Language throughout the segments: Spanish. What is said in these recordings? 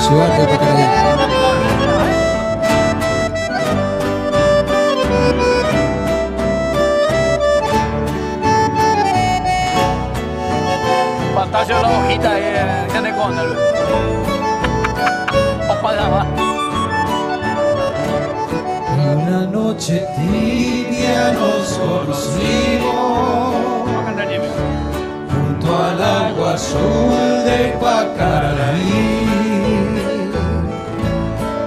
ciudad de Pacaraí. Pantalla la hojita que te con el ojalá. Una noche tibia nos conocimos junto al agua azul de Pacaraí.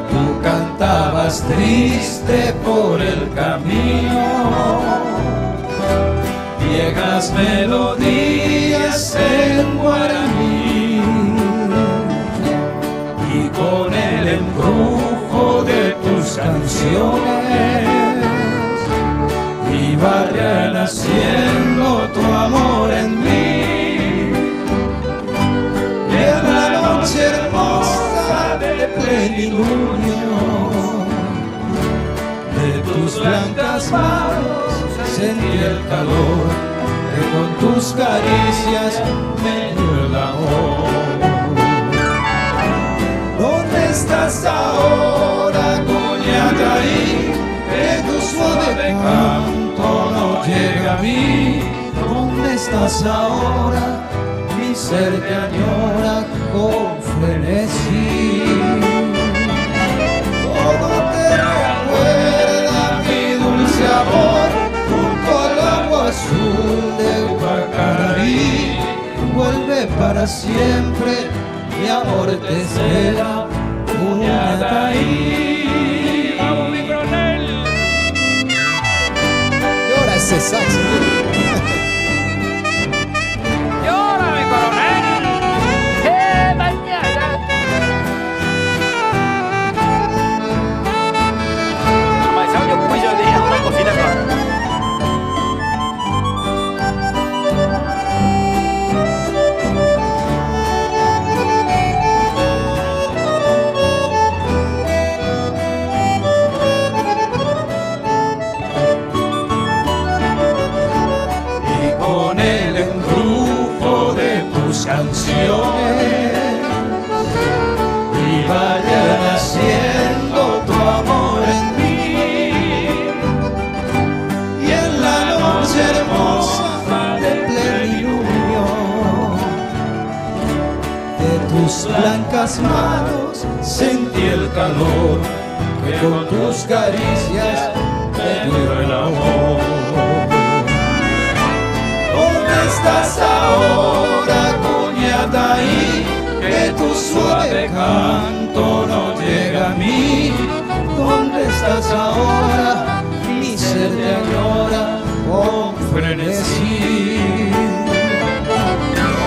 Tú cantabas triste por el camino, viejas melodías en guaraní, y con el embrujo de tus canciones iba renaciendo tu amor en mí. Y en la noche hermosa de plenilunio de tus blancas manos sentí el calor que con tus caricias me dio el amor. ¿Dónde estás ahora, Coñataí? Que tu suave canto no llega a mí. ¿Dónde estás ahora? Mi ser te añora con frenesí. Todo te recuerda mi dulce amor junto al agua azul de Pacaraí. Vuelve para siempre, mi amor te espera, Coñataí. ¡Vamos, mi coronel! Y ahora ese saxo. ¡Llora, mi coronel! Mañana! Mas sabe que depois eu dei uma cosita agora. Canciones y vaya naciendo tu amor en mí, y en la noche hermosa de plenilunio de tus blancas manos sentí el calor que con tus caricias me dio el amor. ¿Dónde estás ahora, Coñataí? Que tu suave canto no llega a mí. ¿Dónde estás ahora? Mi ser te añora con frenesí.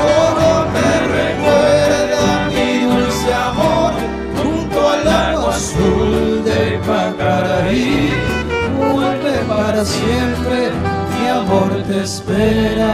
Todo me recuerda mi dulce amor junto al lago azul de Pacaraí. Vuelve para siempre, mi amor te espera.